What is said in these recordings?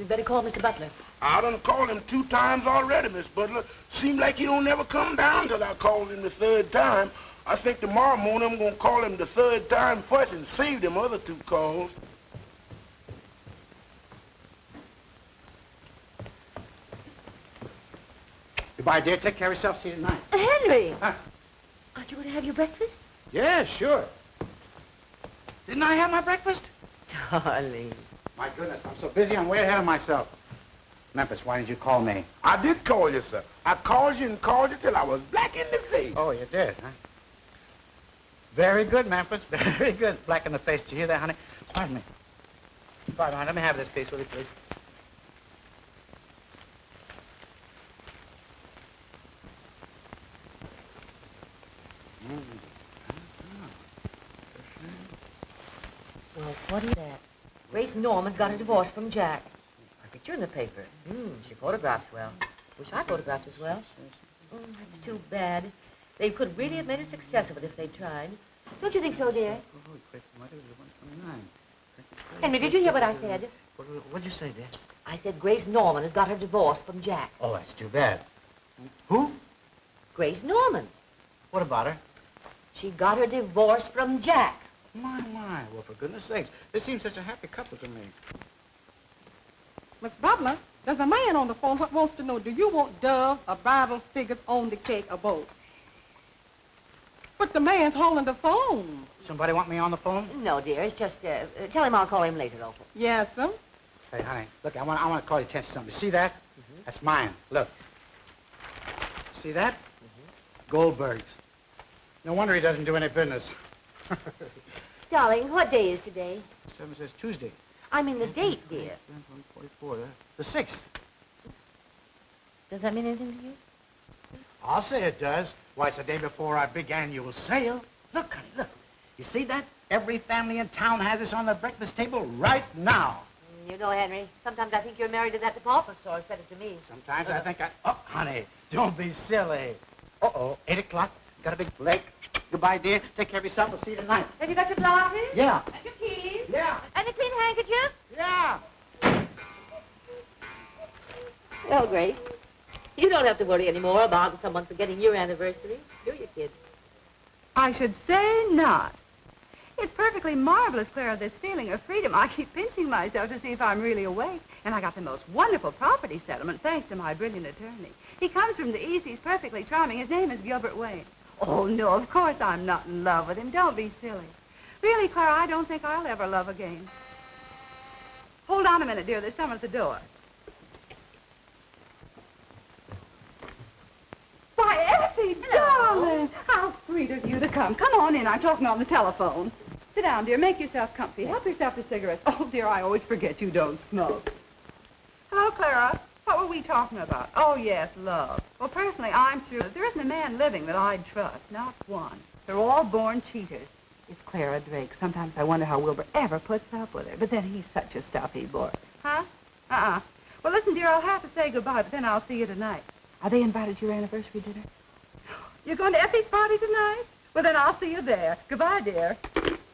You'd better call Mr. Butler. I done called him 2 times already, Miss Butler. Seems like he don't never come down till I called him the 3rd time. I think tomorrow morning I'm gonna call him the 3rd time first and save them other 2 calls. Goodbye, dear. Take care of yourself. See you tonight. Henry! Huh? Aren't you going to have your breakfast? Yeah, sure. Didn't I have my breakfast? Darling. My goodness, I'm so busy, I'm way ahead of myself. Memphis, why didn't you call me? I did call you, sir. I called you and called you till I was black in the face. Oh, you did, huh? Very good, Memphis. Very good. Black in the face. Did you hear that, honey? Pardon me. Pardon me. Let me have this piece, will you, please? Well, what is that? Grace Norman's got a divorce from Jack. A picture in the paper. She photographs well. Wish I photographed as well. That's too bad. They could really have made a success of it if they tried. Don't you think so, dear? Henry, did you hear what I said? What'd you say, dear? I said Grace Norman has got her divorce from Jack. Oh, that's too bad. Who? Grace Norman. What about her? She got her divorce from Jack. My. Well, for goodness sakes, they seem such a happy couple to me. Miss Butler, there's a man on the phone who wants to know, do you want doves or Bible figures on the cake or both? But the man's holding the phone. Somebody want me on the phone? No, dear, it's just, tell him I'll call him later, Opal. Yes, sir. Hey, honey, look, I want to call your attention to something. You see that? That's mine. Look. See that? Goldberg's. No wonder he doesn't do any business. Darling, what day is today? 7 says Tuesday. I mean the date, dear. 44, the 6th. Does that mean anything to you? I'll say it does. Why, it's the day before our big annual sale. Look, honey, look. You see that? Every family in town has this on their breakfast table right now. You know, Henry, sometimes I think you're married to that department store instead of to me. Sometimes I think Oh, honey, don't be silly. 8 o'clock. Got a big lake. Goodbye, dear. Take care of yourself. We'll see you tonight. Have you got your glasses? Yeah. And your keys? Yeah. And a clean handkerchief? Yeah. Well, Grace, you don't have to worry anymore about someone forgetting your anniversary, do you, kid? I should say not. It's perfectly marvelous, Clara, this feeling of freedom. I keep pinching myself to see if I'm really awake. And I got the most wonderful property settlement, thanks to my brilliant attorney. He comes from the East. He's perfectly charming. His name is Gilbert Wayne. Oh, no, of course I'm not in love with him. Don't be silly. Really, Clara, I don't think I'll ever love again. Hold on a minute, dear. There's someone at the door. Why, Effie, darling, how sweet of you to come. Come on in. I'm talking on the telephone. Sit down, dear. Make yourself comfy. Help yourself to cigarettes. Oh, dear, I always forget you don't smoke. Hello, Clara. What were we talking about? Oh, yes, love. Well, personally, I'm sure there isn't a man living that I'd trust. Not one. They're all born cheaters. It's Clara Drake. Sometimes I wonder how Wilbur ever puts up with her. But then he's such a stuffy boy. Huh? Well, listen, dear, I'll have to say goodbye, but then I'll see you tonight. Are they invited to your anniversary dinner? You're going to Effie's party tonight? Well, then I'll see you there. Goodbye, dear.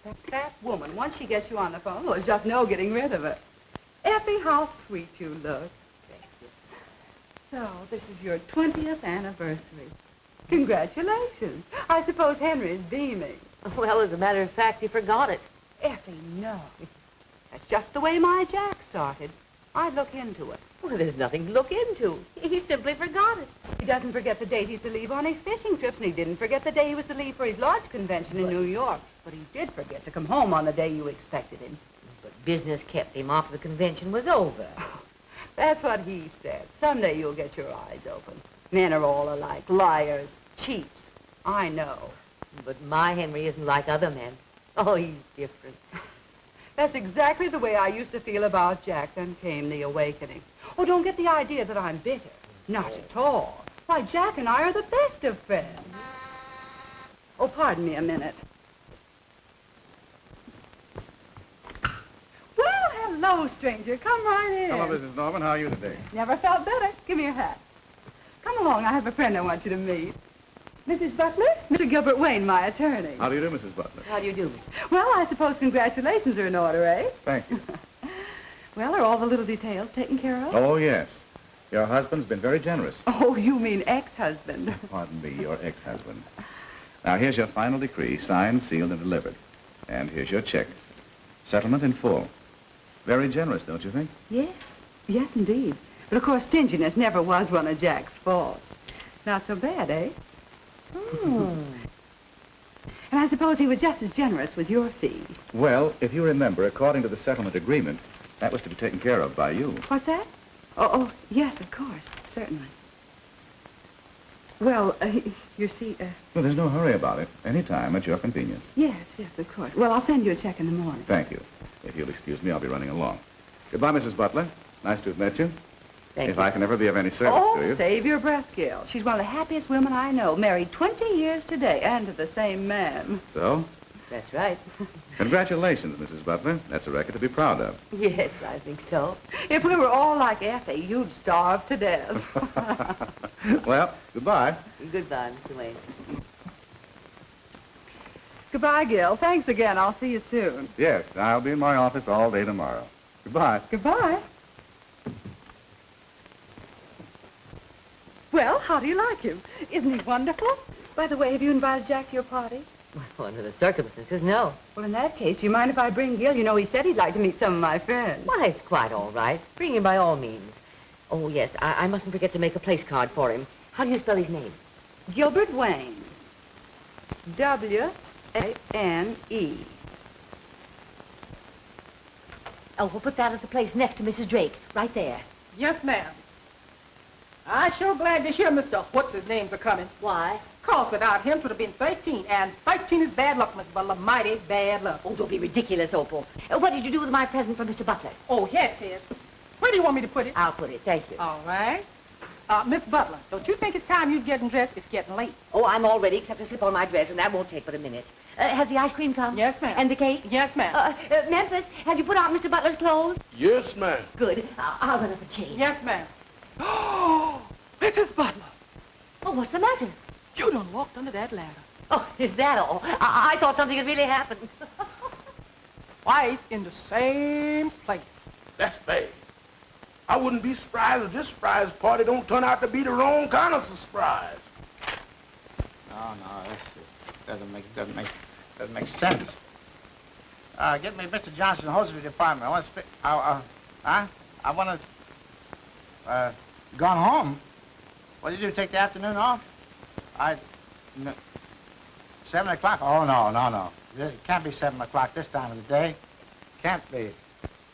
That fat woman, once she gets you on the phone, there's just no getting rid of her. Effie, how sweet you look. So, this is your 20th anniversary. Congratulations. I suppose Henry's beaming. Well, as a matter of fact, he forgot it. Effie, no. That's just the way my Jack started. I'd look into it. Well, there's nothing to look into. He simply forgot it. He doesn't forget the date he's to leave on his fishing trips, and he didn't forget the day he was to leave for his lodge convention in New York. But he did forget to come home on the day you expected him. But business kept him after the convention was over. That's what he said. Someday you'll get your eyes open. Men are all alike. Liars. Cheats. I know. But my Henry isn't like other men. Oh, he's different. That's exactly the way I used to feel about Jack. Then came the awakening. Oh, don't get the idea that I'm bitter. Not at all. Why, Jack and I are the best of friends. Oh, pardon me a minute. Well, hello, stranger. Come right in. Hello, Mrs. Norman. How are you today? Never felt better. Give me your hat. Come along. I have a friend I want you to meet. Mrs. Butler? Mr. Gilbert Wayne, my attorney. How do you do, Mrs. Butler? How do you do? Well, I suppose congratulations are in order, eh? Thank you. Well, are all the little details taken care of? Oh, yes. Your husband's been very generous. Oh, you mean ex-husband. Pardon me, your ex-husband. Now, here's your final decree, signed, sealed, and delivered. And here's your check. Settlement in full. Very generous, don't you think? Yes. Yes, indeed. But, of course, stinginess never was one of Jack's faults. Not so bad, eh? And I suppose he was just as generous with your fee. Well, if you remember, according to the settlement agreement, that was to be taken care of by you. What's that? Oh, yes, of course. Certainly. Well, you see, Well, there's no hurry about it. Any time at your convenience. yes, of course. Well, I'll send you a check in the morning. Thank you. If you'll excuse me, I'll be running along. Goodbye, Mrs. Butler. Nice to have met you. Thank If you. I can ever be of any service to you. Save your breath, Gil. She's one of the happiest women I know. Married 20 years today, and to the same man. So, That's right. congratulations, Mrs. Butler. That's a record to be proud of. Yes, I think so. If we were all like Effie, you'd starve to death. Well, goodbye. Goodbye, Mr. Wayne. Goodbye, Gil. Thanks again. I'll see you soon. Yes, I'll be in my office all day tomorrow. Goodbye. Goodbye. Well, how do you like him? Isn't he wonderful? By the way, have you invited Jack to your party? Well, under the circumstances, no. Well, in that case, do you mind if I bring Gil? You know, he said he'd like to meet some of my friends. Why, it's quite all right. Bring him by all means. Oh, yes, I mustn't forget to make a place card for him. How do you spell his name? Gilbert Wayne. W-A-N-E. Oh, we'll put that as a place next to Mrs. Drake, right there. Yes, ma'am. I'm sure glad to hear Mr. What's-his-names are coming. Why? 'Cause without him, 'twould have been 13, and 13 is bad luck, Miss Butler, mighty bad luck. Oh, don't be ridiculous, Opal. What did you do with my present for Mr. Butler? Oh, here it is. Where do you want me to put it? I'll put it, thank you. All right. Miss Butler, don't you think it's time you're getting dressed? It's getting late. Oh, I'm all ready, except to slip on my dress, and that won't take but a minute. Has the ice cream come? Yes, ma'am. And the cake? Yes, ma'am. Memphis, have you put out Mr. Butler's clothes? Yes, ma'am. Good. I'll run up and change. Yes, ma'am. Oh, Mrs. Butler, Oh, what's the matter? you done walked under that ladder. Oh, is that all? I thought something had really happened. Twice in the same place. That's bad. I wouldn't be surprised if this surprise party don't turn out to be the wrong kind of surprise. No, this doesn't make sense. Get me Mr. Johnson's hosiery department. I want to speak. I want to. Gone home. What did you do? Take the afternoon off? 7 o'clock? Oh no. It can't be 7 o'clock this time of the day. Can't be.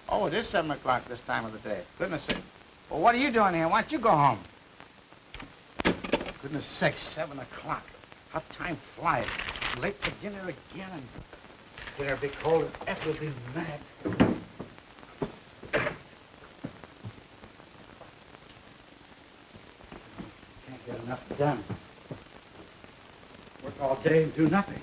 Oh, it is 7 o'clock this time of the day. Goodness sake. Well, what are you doing here? Why don't you go home? Goodness sakes, 7 o'clock. How time flies. Late for dinner again, and dinner will be cold, and Effie will be mad. Can't get enough done. Work all day and do nothing.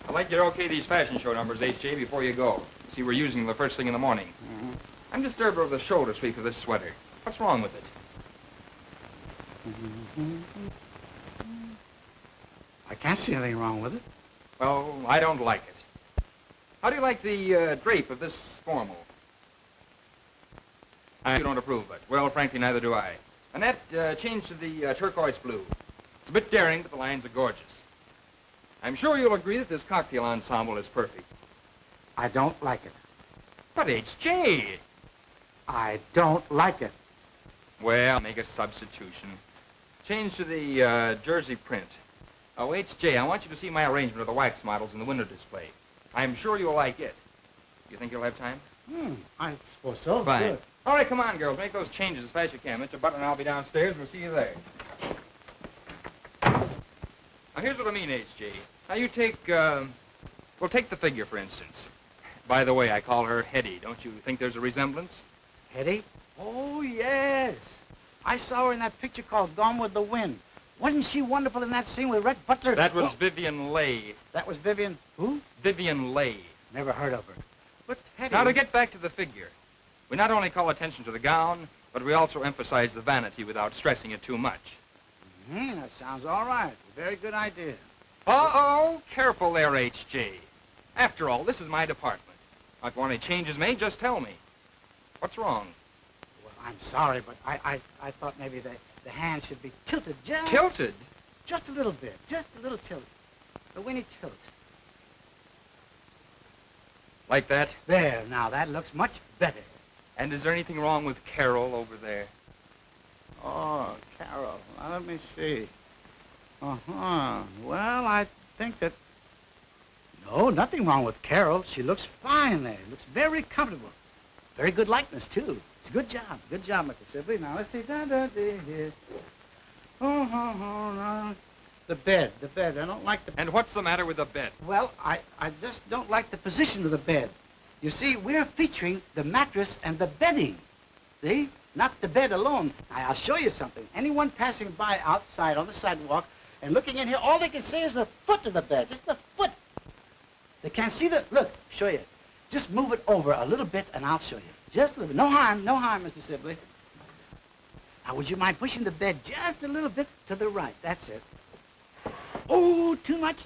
I'd like you to okay these fashion show numbers, H.J., before you go. See, we're using them the first thing in the morning. Mm-hmm. I'm disturbed over the shoulder sweep of this sweater. What's wrong with it? I can't see anything wrong with it. Well, I don't like it. How do you like the drape of this formal? You don't approve of it. Well, frankly, neither do I. And that change to the turquoise blue. It's a bit daring, but the lines are gorgeous. I'm sure you'll agree that this cocktail ensemble is perfect. I don't like it. But H.J. I don't like it. Well, make a substitution. Change to the jersey print. Oh, H.J., I want you to see my arrangement of the wax models in the window display. I'm sure you'll like it. You think you'll have time? I suppose so. Fine. Good. All right, come on, girls. Make those changes as fast as you can. Mr. Butler and I'll be downstairs. We'll see you there. Now, here's what I mean, H.J. Now, you take, well, take the figure, for instance. By the way, I call her Hetty. Don't you think there's a resemblance? Hetty? Oh, yes. I saw her in that picture called Gone with the Wind. Wasn't she wonderful in that scene with Red Butler? That was Vivian Leigh. That was Vivian... Who? Vivian Leigh. Never heard of her. But Hetty... Now, to get back to the figure, we not only call attention to the gown, but we also emphasize the vanity without stressing it too much. That sounds all right. Very good idea. Uh-oh, careful there, H.J. After all, this is my department. If you want any changes made, just tell me. What's wrong? Well, I'm sorry, but I thought maybe the hand should be tilted just... Tilted? Just a little bit. Just a little tilt. A winny tilt. Like that? There, now, that looks much better. And is there anything wrong with Carol over there? Oh, Carol. Now, let me see. Uh-huh. Well, I think that... No, nothing wrong with Carol. She looks fine there. Looks very comfortable. Very good likeness, too. It's a good job. Good job, Mr. Sibley. Now, let's see. Here. The bed. I don't like the... And what's the matter with the bed? Well, I just don't like the position of the bed. You see, we're featuring the mattress and the bedding. See? Not the bed alone. Now, I'll show you something. Anyone passing by outside on the sidewalk and looking in here, all they can see is the foot of the bed. Just the foot. They can't see the... Look, show you. Just move it over a little bit, and I'll show you. Just a little bit. No harm, Mr. Sibley. Now, would you mind pushing the bed just a little bit to the right? That's it. Oh, too much.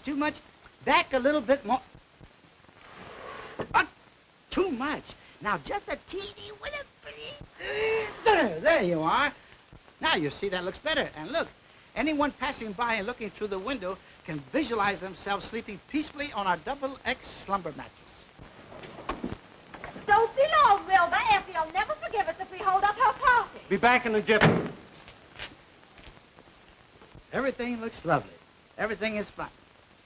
Back a little bit more. Too much. Now, just a teeny little bit. There you are. Now, you see, that looks better. And look, anyone passing by and looking through the window can visualize themselves sleeping peacefully on our double-X slumber mattress. Don't be long, Wilbur. Effie'll never forgive us if we hold up her party. Be back in a jiffy. Everything looks lovely. Everything is fine.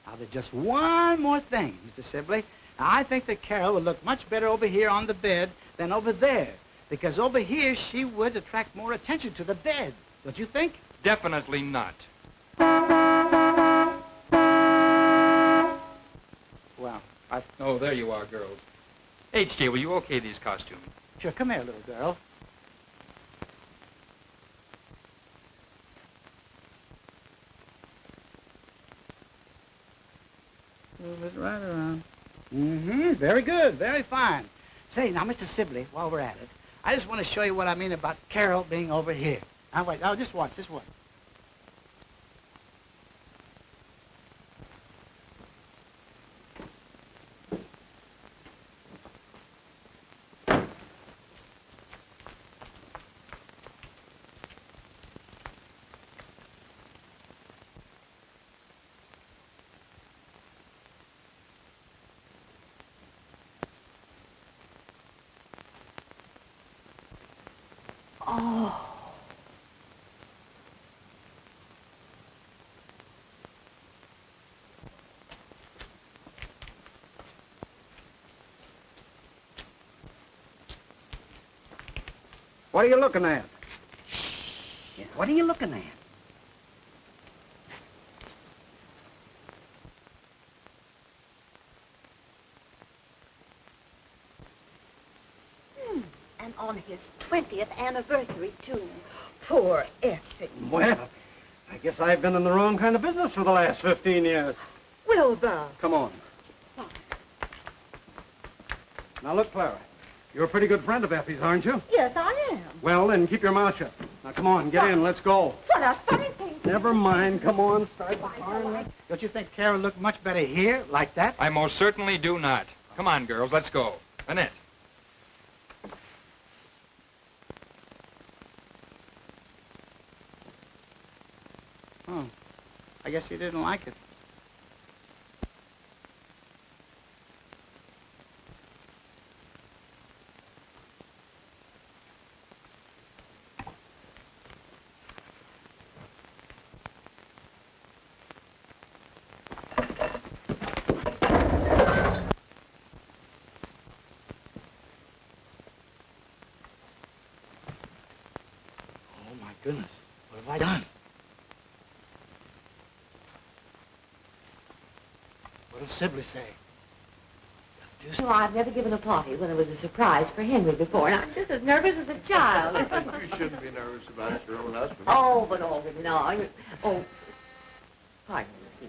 Now, there's just one more thing, Mr. Sibley. Now, I think that Carol would look much better over here on the bed than over there. Because over here, she would attract more attention to the bed. Don't you think? Definitely not. Well, Oh, there you are, girls. H.J., will you okay these costumes? Sure, come here, little girl. Move it right around. Very good. Very fine. Say, now, Mr. Sibley, while we're at it, I just want to show you what I mean about Carol being over here. Now, wait. Oh, just watch. Oh. What are you looking at? Yeah, what are you looking at? And on his 20th anniversary, too. Poor Effie. Well, I guess I've been in the wrong kind of business for the last 15 years. Wilbur. Come on. Now, look, Clara. You're a pretty good friend of Effie's, aren't you? Yes, I am. Well, then keep your mouth shut. Now, come on, get in. Let's go. What a funny thing. Never mind. Come on, start the car. Don't you think Carol looked much better here, like that? I most certainly do not. Come on, girls, let's go. Annette. Oh, I guess he didn't like it. Oh, my goodness. What have I done? What does Sibley say? Well, I've never given a party when it was a surprise for Henry before, and I'm just as nervous as a child. You shouldn't be nervous about your own husband. Oh, but all of it, no. Oh, pardon me.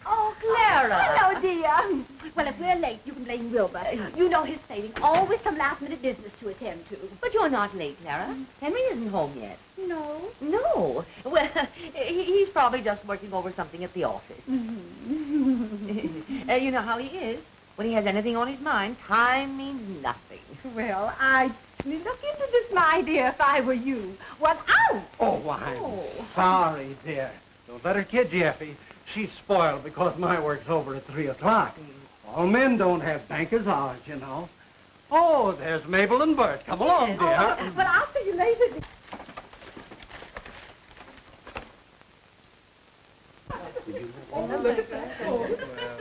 Oh, Clara. Hello, dear. Well, if we're late, you can blame Wilbur. You know his saving. Always some last-minute business to attend to. But you're not late, Clara. Henry isn't home yet. No. No. Well, he's probably just working over something at the office. Mm-hmm. You know how he is. When he has anything on his mind, time means nothing. Well, I'd look into this, my dear, if I were you. What out? Oh, I'm sorry, dear. Don't let her kid you, Effie. She's spoiled because my work's over at 3 o'clock. All men don't have banker's hours, you know. Oh, there's Mabel and Byrd. Come along, dear. Oh, but I'll see you later.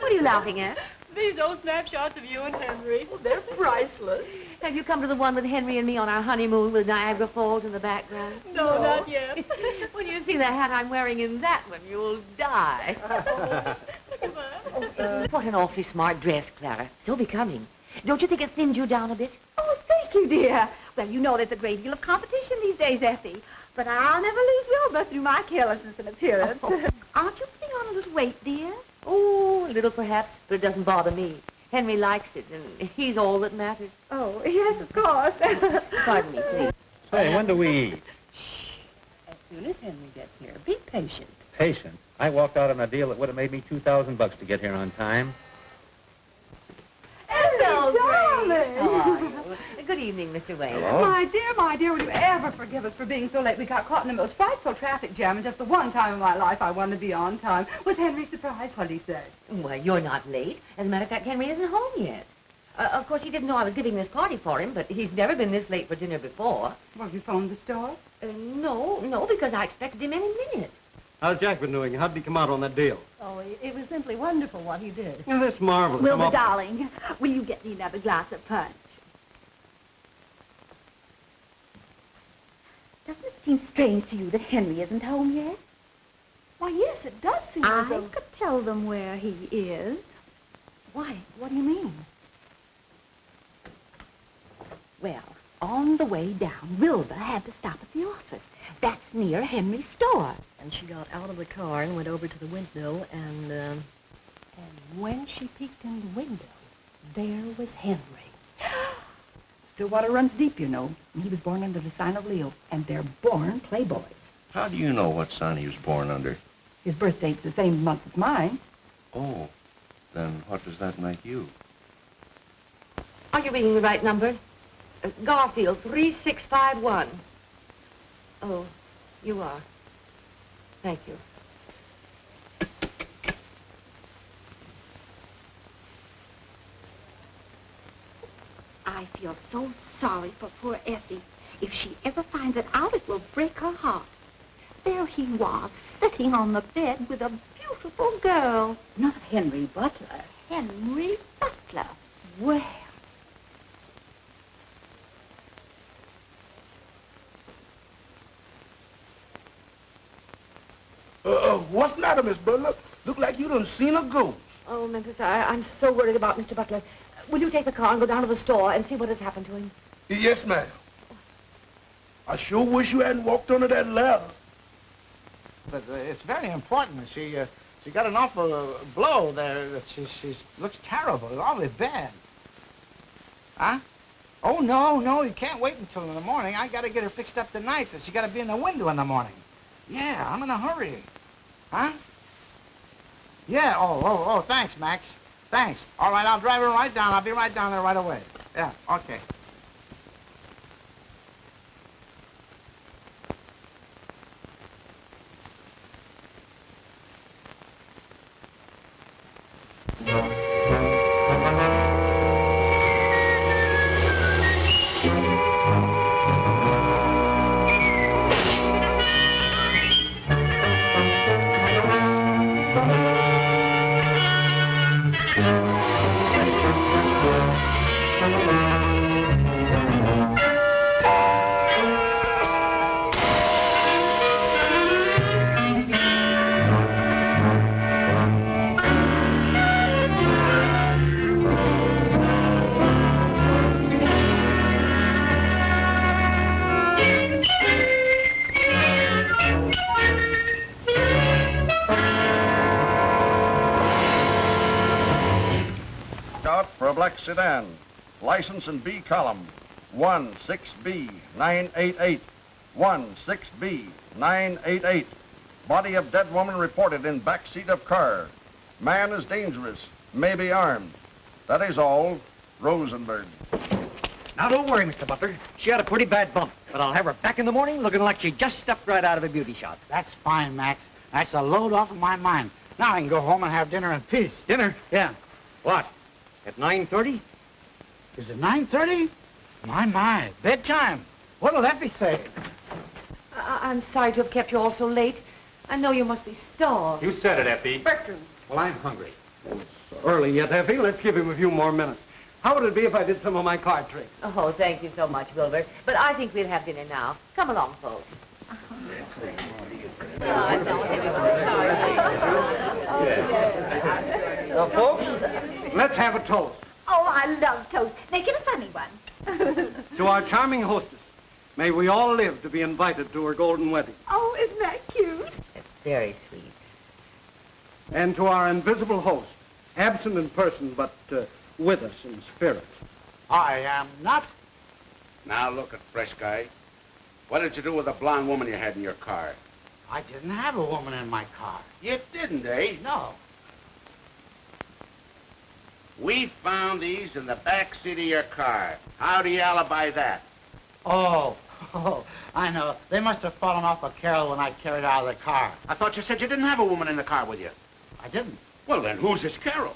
What are you laughing at? These old snapshots of you and Henry. They're priceless. Have you come to the one with Henry and me on our honeymoon with Niagara Falls in the background? No, not yet. When you see the hat I'm wearing in that one, you'll die. What an awfully smart dress, Clara. So becoming. Don't you think it thins you down a bit? Oh, thank you, dear. Well, you know there's a great deal of competition these days, Effie. But I'll never lose Wilbur through my carelessness and appearance. Aren't you putting on a little weight, dear? Oh, a little perhaps, but it doesn't bother me. Henry likes it, and he's all that matters. Oh, yes, of course. Pardon me, please. Say, when do we eat? As soon as Henry gets here. Be patient. Patient. I walked out on a deal that would have made me $2,000 to get here on time. Hello, darling. How are you? Good evening, Mr. Wayne. Hello. My dear, will you ever forgive us for being so late? We got caught in the most frightful traffic jam, and just the one time in my life I wanted to be on time. Was Henry surprised? What did he say? Well, you're not late. As a matter of fact, Henry isn't home yet. Of course, he didn't know I was giving this party for him, but he's never been this late for dinner before. Well, you phoned the store? No, because I expected him any minute. How's Jack been doing? How'd he come out on that deal? Oh, it was simply wonderful what he did. Yeah, that's marvelous. Wilbur, darling, will you get me another glass of punch? Doesn't it seem strange to you that Henry isn't home yet? Why, yes, it does seem as I though... could tell them where he is. Why? What do you mean? Well, on the way down, Wilbur had to stop at the office. That's near Henry's store. And she got out of the car and went over to the window, and when she peeked in the window, there was Henry. Stillwater runs deep, you know. And he was born under the sign of Leo, and they're born playboys. How do you know what sign he was born under? His birth date's the same month as mine. Oh, then what does that make you? Are you reading the right number? Garfield, 3651. Oh, you are. Thank you. I feel so sorry for poor Effie. If she ever finds it out, it will break her heart. There he was, sitting on the bed with a beautiful girl. Not Henry Butler. Henry Butler. Well. What's the matter, Miss Butler? Look like you done seen a ghost. Oh, Memphis, I'm so worried about Mr. Butler. Will you take the car and go down to the store and see what has happened to him? Yes, ma'am. I sure wish you hadn't walked under that ladder. But it's very important. She got an awful blow there. She looks terrible. It's awfully bad. Huh? Oh, no, you can't wait until in the morning. I got to get her fixed up tonight. She got to be in the window in the morning. Yeah, I'm in a hurry. Huh? Yeah, oh, thanks, Max. Thanks. All right, I'll drive her right down. I'll be right down there right away. Yeah, okay. for a black sedan. License in B column, 16B988. 16B988. Body of dead woman reported in back seat of car. Man is dangerous, may be armed. That is all. Rosenberg. Now, don't worry, Mr. Butler. She had a pretty bad bump, but I'll have her back in the morning looking like she just stepped right out of a beauty shop. That's fine, Max. That's a load off of my mind. Now I can go home and have dinner in peace. Dinner? Yeah. What? At 9:30? Is it 9:30? My, bedtime. What'll Effie say? I'm sorry to have kept you all so late. I know you must be starved. You said it, Effie. Bertrand. Well, I'm hungry. It's early yet, Effie. Let's give him a few more minutes. How would it be if I did some of my card tricks? Oh, thank you so much, Wilbur. But I think we'll have dinner now. Come along, folks. Now, folks, let's have a toast. Oh, I love toast. Make it a funny one. To our charming hostess, may we all live to be invited to her golden wedding. Oh, isn't that cute? It's very sweet. And to our invisible host, absent in person but with us in spirit. I am not. Now look at fresh guy. What did you do with the blonde woman you had in your car? I didn't have a woman in my car. You didn't, eh? No. We found these in the back seat of your car. How do you alibi that? Oh, I know. They must have fallen off a carol when I carried out of the car. I thought you said you didn't have a woman in the car with you. I didn't. Well, then who's this Carol?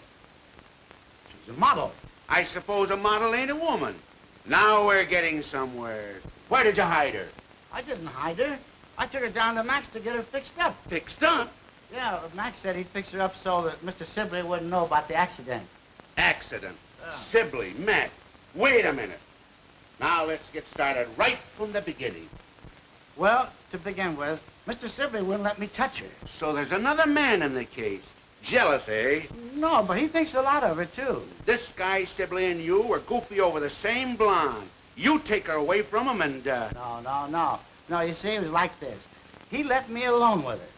She's a model. I suppose a model ain't a woman. Now we're getting somewhere. Where did you hide her? I didn't hide her. I took her down to Max to get her fixed up. Fixed up? Yeah, Max said he'd fix her up so that Mr. Sibley wouldn't know about the accident. Accident. Sibley, Matt. Wait a minute. Now let's get started right from the beginning. Well, to begin with, Mr. Sibley wouldn't let me touch her. So there's another man in the case. Jealous, eh? No, but he thinks a lot of her, too. This guy, Sibley, and you were goofy over the same blonde. You take her away from him and, No, you see, it was like this. He left me alone with her.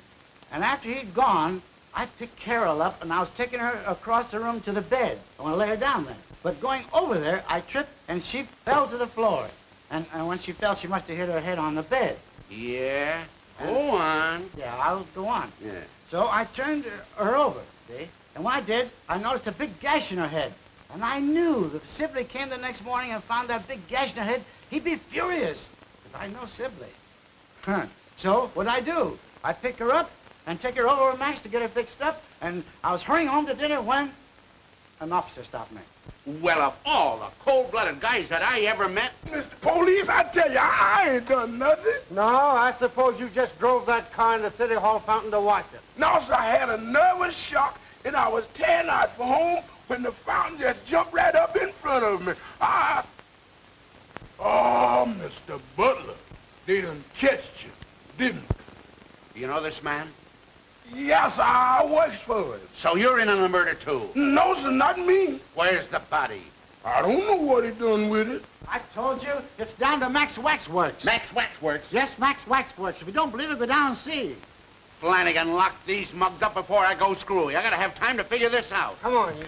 And after he'd gone, I picked Carol up, and I was taking her across the room to the bed. I want to lay her down there. But going over there, I tripped, and she fell to the floor. And when she fell, she must have hit her head on the bed. Yeah? Go on. Yeah, I'll go on. Yeah. So I turned her over, see? And when I did, I noticed a big gash in her head. And I knew that if Sibley came the next morning and found that big gash in her head, he'd be furious. Because I know Sibley. So what'd I do? I picked her up and take her over to Max to get her fixed up. And I was hurrying home to dinner when an officer stopped me. Well, of all the cold-blooded guys that I ever met... Mr. Police, I tell you, I ain't done nothing. No, I suppose you just drove that car in the City Hall fountain to watch it. No, sir, I had a nervous shock, and I was tearing out for home when the fountain just jumped right up in front of me. Oh, Mr. Butler, they done catched you, didn't they? You know this man? Yes, I works for it. So you're in on the murder, too? No, sir, not me. Where's the body? I don't know what he done with it. I told you, it's down to Max Waxworks. Max Waxworks? Yes, Max Waxworks. If you don't believe it, go down and see. Flanagan, lock these mugs up before I go screwy. I gotta have time to figure this out. Come on, you.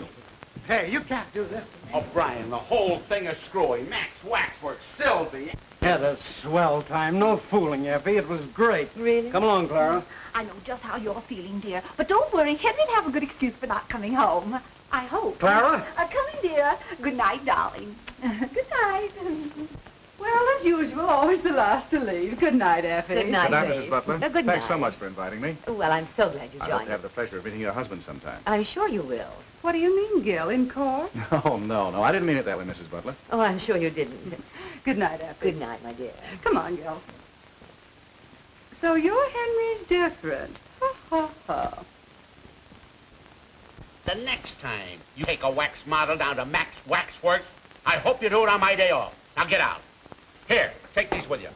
Hey, you can't do this to me. O'Brien, the whole thing is screwy. Max Waxworks, Sylvie. Had a swell time. No fooling, Effie. It was great. Really? Come along, Clara. I know just how you're feeling, dear. But don't worry, Henry'll have a good excuse for not coming home. I hope. Clara? Come in, dear. Good night, darling. Good night. Well, as usual, always the last to leave. Good night, Effie. Good night, Good night, Dave. Mrs. Butler. Good Thanks night. so much for inviting me. Well, I'm so glad you I hope joined to have us. the pleasure of meeting your husband sometime. I'm sure you will. What do you mean, Gil? In court? Oh, no, I didn't mean it that way, Mrs. Butler. Oh, I'm sure you didn't. Good night, Effie. Good night, my dear. Come on, Gil. So your Henry's different. Ha, ha, ha. The next time you take a wax model down to Max Waxworks, I hope you do it on my day off. Now get out. Here, take these with you.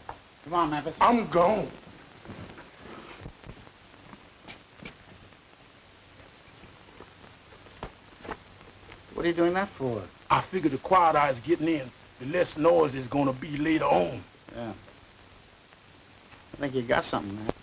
Come on, Memphis. I'm gone. What are you doing that for? I figure the quiet eyes getting in, the less noise is gonna be later on. Yeah. I think you got something there.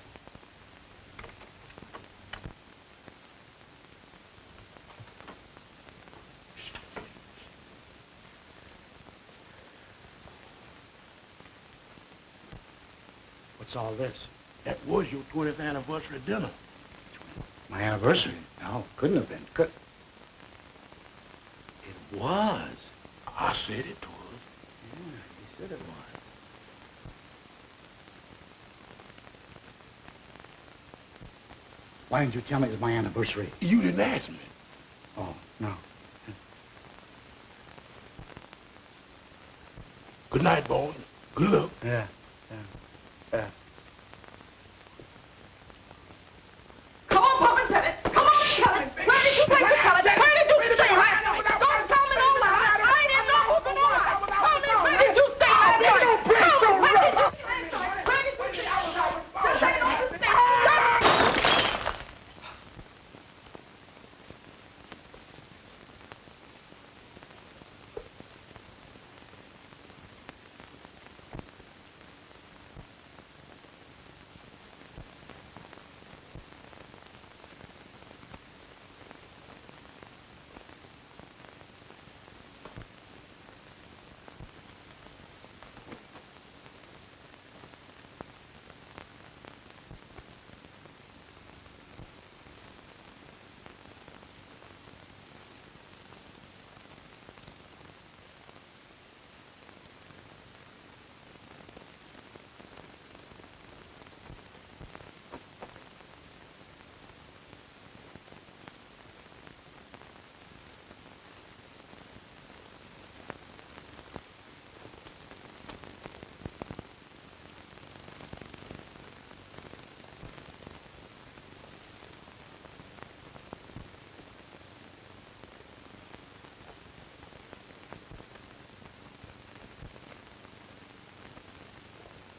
What's all this? That was your 20th anniversary dinner. My anniversary? No, couldn't have been. It was. I said it was. Yeah, you said it was. Why didn't you tell me it was my anniversary? You didn't ask me. Oh, no. Good night, boy. Good luck. Yeah. Come on, Pop and tell it. Come on, tell it. Where did you take the color? Where did you stay last night? Don't tell me no lies. I ain't in no hooping no lies. Tell me, where did you stay last night? Tell me, where did you stay last night?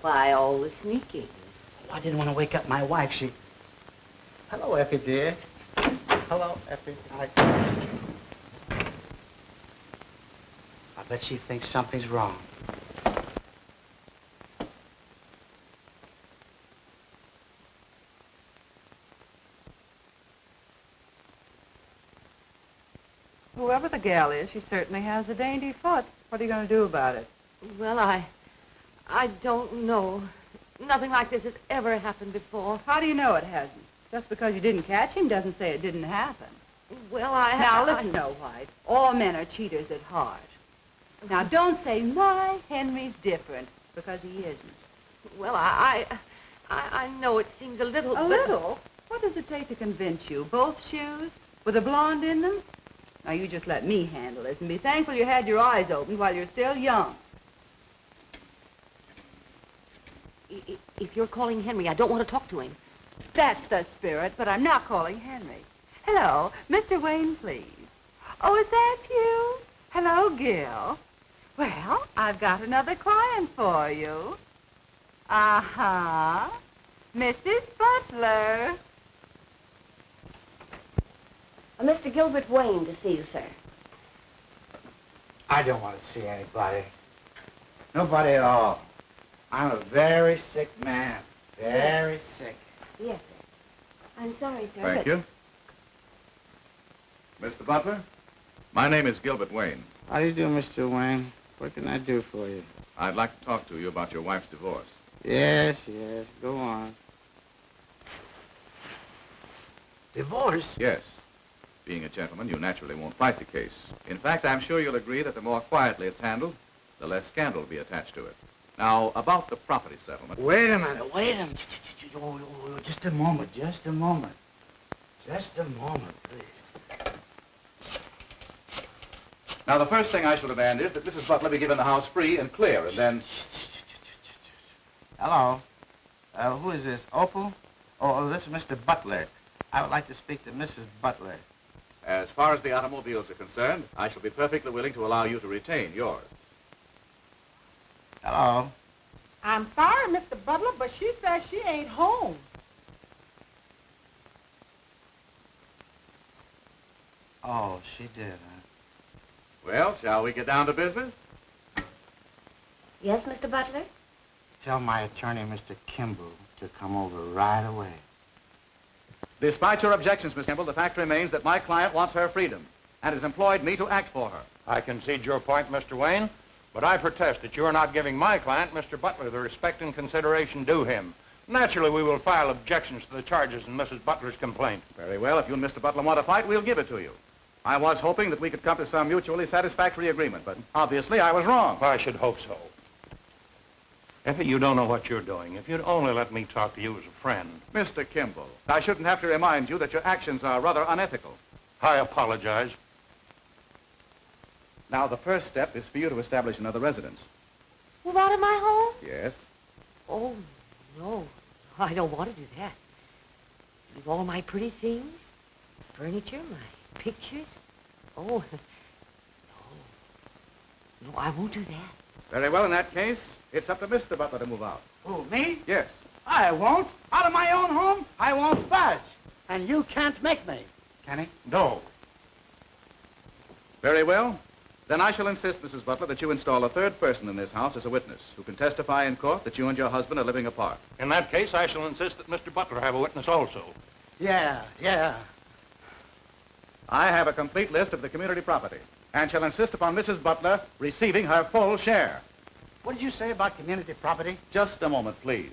Why all the sneaking? Oh, I didn't want to wake up my wife. Hello, Effie, dear. Hello, Effie. I bet she thinks something's wrong. Whoever the gal is, she certainly has a dainty foot. What are you going to do about it? Well, I don't know. Nothing like this has ever happened before. How do you know it hasn't? Just because you didn't catch him doesn't say it didn't happen. Well, Now, listen, Snow White. All men are cheaters at heart. Now, don't say, my Henry's different, because he isn't. Well, I know it seems a little... A little? What does it take to convince you? Both shoes? With a blonde in them? Now, you just let me handle this, and be thankful you had your eyes opened while you're still young. If you're calling Henry, I don't want to talk to him. That's the spirit, but I'm not calling Henry. Hello, Mr. Wayne, please. Oh, is that you? Hello, Gil. Well, I've got another client for you. Uh-huh. Mrs. Butler. Mr. Gilbert Wayne to see you, sir. I don't want to see anybody. Nobody at all. I'm a very sick man. Very sick. Yes, sir. I'm sorry, sir. Thank you. Mr. Butler, my name is Gilbert Wayne. How do you do, Mr. Wayne? What can I do for you? I'd like to talk to you about your wife's divorce. Yes. Go on. Divorce? Yes. Being a gentleman, you naturally won't fight the case. In fact, I'm sure you'll agree that the more quietly it's handled, the less scandal will be attached to it. Now, about the property settlement... Wait a minute. Oh, just a moment, please. Now, the first thing I shall demand is that Mrs. Butler be given the house free and clear, and then... Hello. Who is this? Opal? Oh, this is Mr. Butler. I would like to speak to Mrs. Butler. As far as the automobiles are concerned, I shall be perfectly willing to allow you to retain yours. Hello. I'm sorry, Mr. Butler, but she says she ain't home. Oh, she did, huh? Well, shall we get down to business? Yes, Mr. Butler? Tell my attorney, Mr. Kimball, to come over right away. Despite your objections, Miss Kimball, the fact remains that my client wants her freedom and has employed me to act for her. I concede your point, Mr. Wayne. But I protest that you are not giving my client, Mr. Butler, the respect and consideration due him. Naturally, we will file objections to the charges in Mrs. Butler's complaint. Very well. If you and Mr. Butler want to fight, we'll give it to you. I was hoping that we could come to some mutually satisfactory agreement, but obviously I was wrong. I should hope so. Effie, you don't know what you're doing. If you'd only let me talk to you as a friend. Mr. Kimball, I shouldn't have to remind you that your actions are rather unethical. I apologize. Now, the first step is for you to establish another residence. Move out of my home? Yes? Oh, no. I don't want to do that. Leave all my pretty things, furniture, my pictures. Oh, no. No, I won't do that. Very well, in that case, it's up to Mr. Butler to move out. Who, me? Yes. I won't. Out of my own home, I won't budge. And you can't make me. Can he? No. Very well. Then I shall insist, Mrs. Butler, that you install a third person in this house as a witness who can testify in court that you and your husband are living apart. In that case, I shall insist that Mr. Butler have a witness also. Yeah. I have a complete list of the community property and shall insist upon Mrs. Butler receiving her full share. What did you say about community property? Just a moment, please.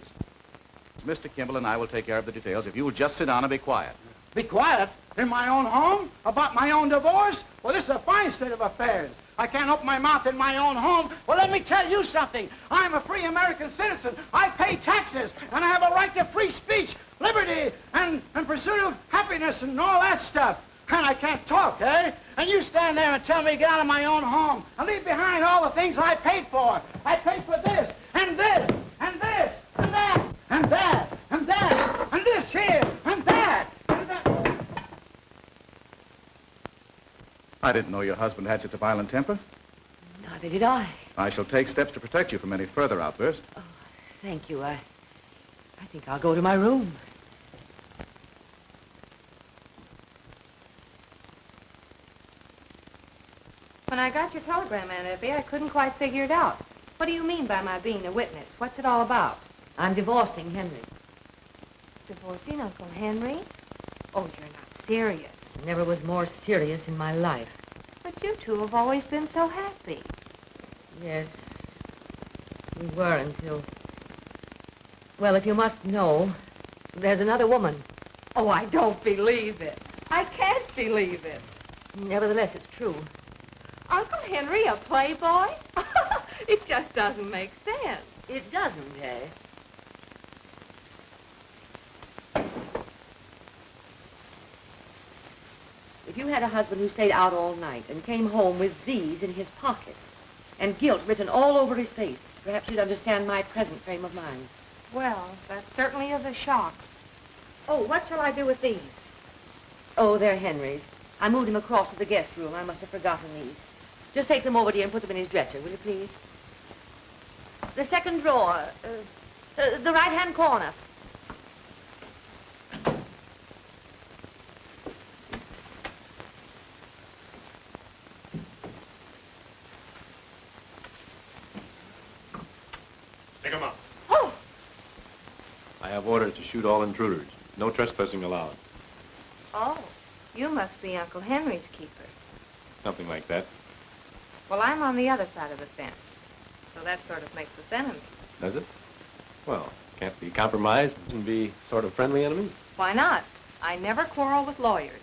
Mr. Kimball and I will take care of the details if you will just sit down and be quiet. Be quiet? In my own home? About my own divorce? Well, this is a fine state of affairs. I can't open my mouth in my own home. Well, let me tell you something. I'm a free American citizen. I pay taxes, and I have a right to free speech, liberty, and pursuit of happiness and all that stuff. And I can't talk, eh? And you stand there and tell me to get out of my own home and leave behind all the things I paid for. I paid for this, and this, and this, and that, and that, and that, and this here, and that, and that. I didn't know your husband had such a violent temper. Neither did I. I shall take steps to protect you from any further outbursts. Oh, thank you. I think I'll go to my room. When I got your telegram, Aunt Effie, I couldn't quite figure it out. What do you mean by my being a witness? What's it all about? I'm divorcing Henry. Divorcing Uncle Henry? Oh, you're not serious. Never was more serious in my life. But you two have always been so happy. Yes, we were until... Well, if you must know, there's another woman. Oh, I don't believe it. I can't believe it. Nevertheless, it's true. Uncle Henry, a playboy? It just doesn't make sense. It doesn't, eh? If you had a husband who stayed out all night and came home with these in his pocket and guilt written all over his face, perhaps you'd understand my present frame of mind. Well, that certainly is a shock. Oh, what shall I do with these? Oh, they're Henry's. I moved him across to the guest room. I must have forgotten these. Just take them over to you and put them in his dresser, will you please? The second drawer, the right-hand corner. Stick 'em up. Oh! I have orders to shoot all intruders. No trespassing allowed. Oh, you must be Uncle Henry's keeper. Something like that. Well, I'm on the other side of the fence, so that sort of makes us enemies. Does it? Well, can't be compromised and be sort of friendly enemies. Why not? I never quarrel with lawyers.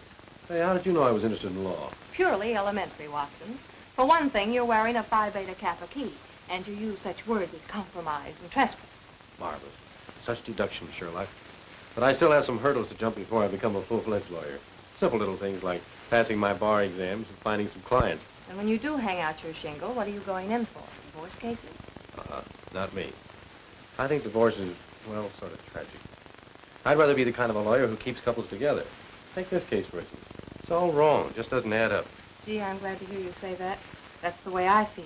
Hey, how did you know I was interested in law? Purely elementary, Watson. For one thing, you're wearing a Phi Beta Kappa key, and you use such words as compromise and trespass. Marvelous. Such deduction, Sherlock. But I still have some hurdles to jump before I become a full-fledged lawyer. Simple little things like passing my bar exams and finding some clients. And when you do hang out your shingle, what are you going in for? Divorce cases? Not me. I think divorce is, well, sort of tragic. I'd rather be the kind of a lawyer who keeps couples together. Take this case, for instance. It's all wrong. It just doesn't add up. Gee, I'm glad to hear you say that. That's the way I feel.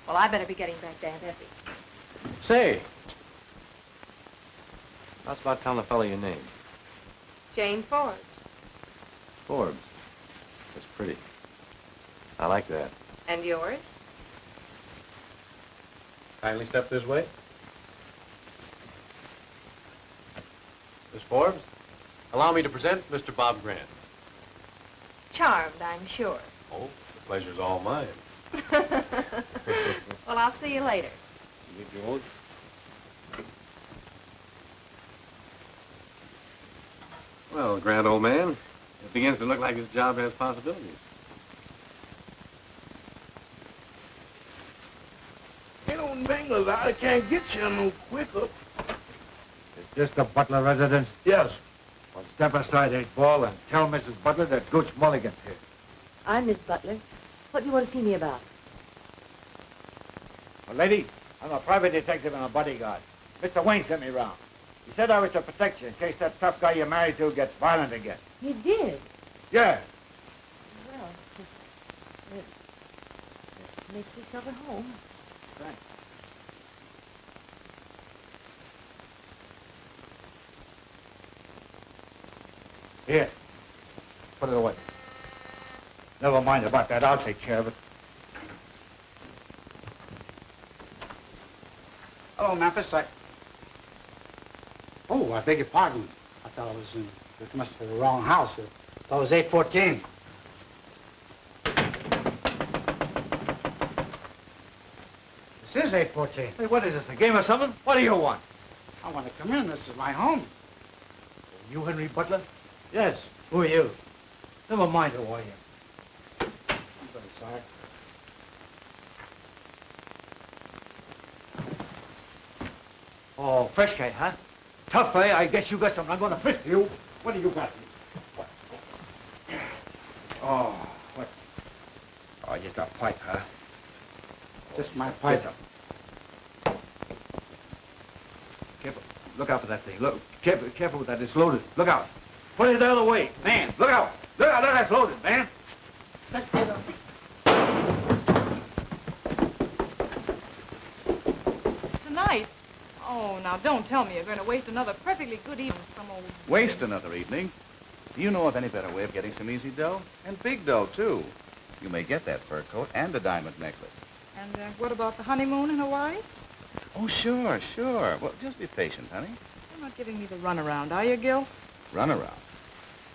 Well, I better be getting back to Aunt Effie. Say, how's about telling the fellow your name? Jane Forbes. Forbes. That's pretty. I like that. And yours? Kindly step this way. Miss Forbes, allow me to present Mr. Bob Grant. Charmed, I'm sure. Oh, the pleasure's all mine. Well, I'll see you later. You George? Well, grand old man, it begins to look like his job has possibilities. Ain't no bangers. I can't get you no quicker. Is this the Butler residence? Yes. Well, step aside, 8-ball, and tell Mrs. Butler that Gooch Mulligan's here. I'm Miss Butler. What do you want to see me about? Well, lady, I'm a private detective and a bodyguard. Mr. Wayne sent me round. He said I was to protect you in case that tough guy you're married to gets violent again. You did? Yeah. Well, make yourself at home. Thanks. Here. Put it away. Never mind about that. I'll take care of it. Hello, Memphis. Oh, I beg your pardon. I thought I was in... This must be the wrong house. I thought it was 814. This is 814. Hey, what is this, a game or something? What do you want? I want to come in. This is my home. You Henry Butler? Yes. Who are you? Never mind who I am. I'm very sorry. Oh, fresh guy, huh? Tough, eh? I guess you got something. I'm going to fist you. What do you got? Oh, what? Oh, just a pipe, huh? Just my pipe. Careful. Look out for that thing. Look, careful with that. It's loaded. Look out. Put it the other way. Man, look out. Look out. That's loaded, man. Tonight? Oh, now don't tell me you're going to waste another perfectly good evening with some old... Waste another evening? Do you know of any better way of getting some easy dough? And big dough, too. You may get that fur coat and a diamond necklace. And what about the honeymoon in Hawaii? Oh, sure, sure. Well, just be patient, honey. You're not giving me the runaround, are you, Gil? Run around.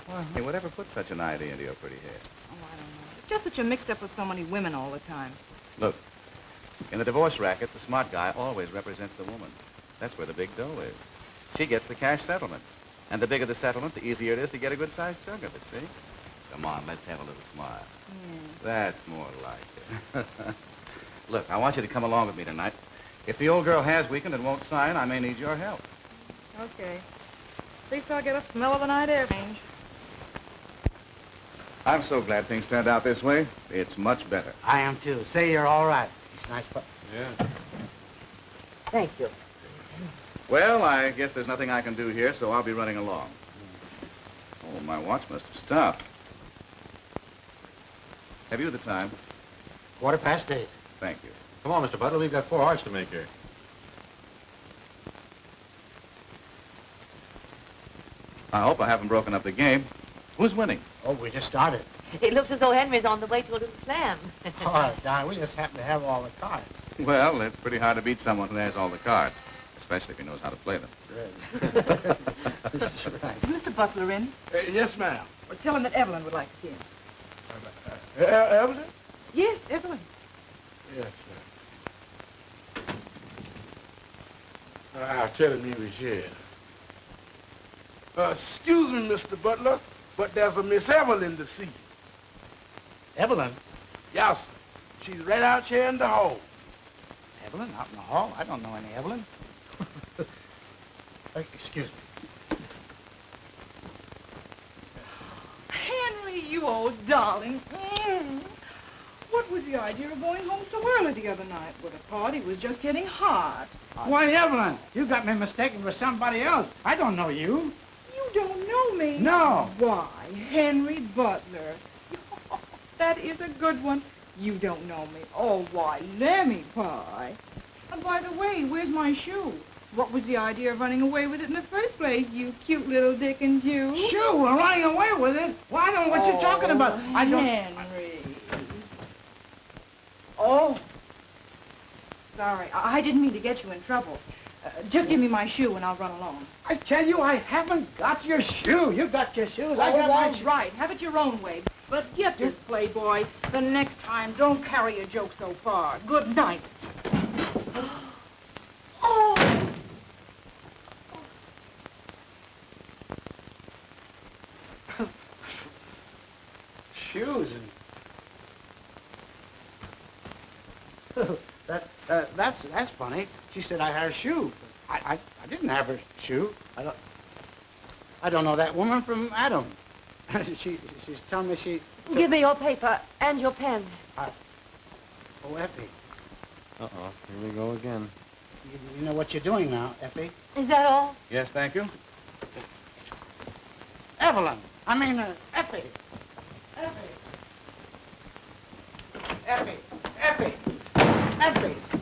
Well, hey, whatever put such an idea into your pretty head? Oh, I don't know. It's just that you're mixed up with so many women all the time. Look, in the divorce racket, the smart guy always represents the woman. That's where the big dough is. She gets the cash settlement. And the bigger the settlement, the easier it is to get a good-sized chunk of it, see? Come on, let's have a little smile. That's more like it. Look, I want you to come along with me tonight. If the old girl has weakened and won't sign, I may need your help. Okay. At least I'll get a smell of the night air change. I'm so glad things turned out this way. It's much better. I am, too. Say you're all right. It's nice, but... Yeah. Thank you. Well, I guess there's nothing I can do here, so I'll be running along. Oh, my watch must have stopped. Have you the time? 8:15. Thank you. Come on, Mr. Butler. We've got 4 hours to make here. I hope I haven't broken up the game. Who's winning? Oh, we just started. It looks as though Henry's on the way to a little slam. Oh, Don, we just happen to have all the cards. Well, it's pretty hard to beat someone who has all the cards, especially if he knows how to play them. That's right. Is Mr. Butler in? Yes, ma'am. Well, tell him that Evelyn would like to see him. Evelyn? Yes, Evelyn. Yes, sir. I'll tell him he was here. Excuse me, Mr. Butler, but there's a Miss Evelyn to see you. Evelyn? Yes, sir. She's right out here in the hall. Evelyn? Out in the hall? I don't know any Evelyn. Excuse me. Henry, you old darling. What was the idea of going home so early the other night? Well, the party was just getting hot. Why, Evelyn, you got me mistaken for somebody else. I don't know you. You don't know me? No. Why, Henry Butler. That is a good one. You don't know me. Oh, why, Lemmy Pie. And by the way, where's my shoe? What was the idea of running away with it in the first place, you cute little Dickens, you? Shoe? Well, running away with it? Well, I don't know what you're talking about. I don't... Henry. Oh. Sorry, I didn't mean to get you in trouble. Just give me my shoe and I'll run along. I tell you, I haven't got your shoe. You got your shoes. I got my shoe. Right. Have it your own way. But get this place playboy. The next time, don't carry your joke so far. Good night. Oh! Shoes and... that's funny. She said I had a shoe. I didn't have her shoe. I don't know that woman from Adam. She's telling me she... Give me your paper and your pen. Oh, Effie. Uh-oh, here we go again. You know what you're doing now, Effie? Is that all? Yes, thank you. Evelyn. I mean, Effie.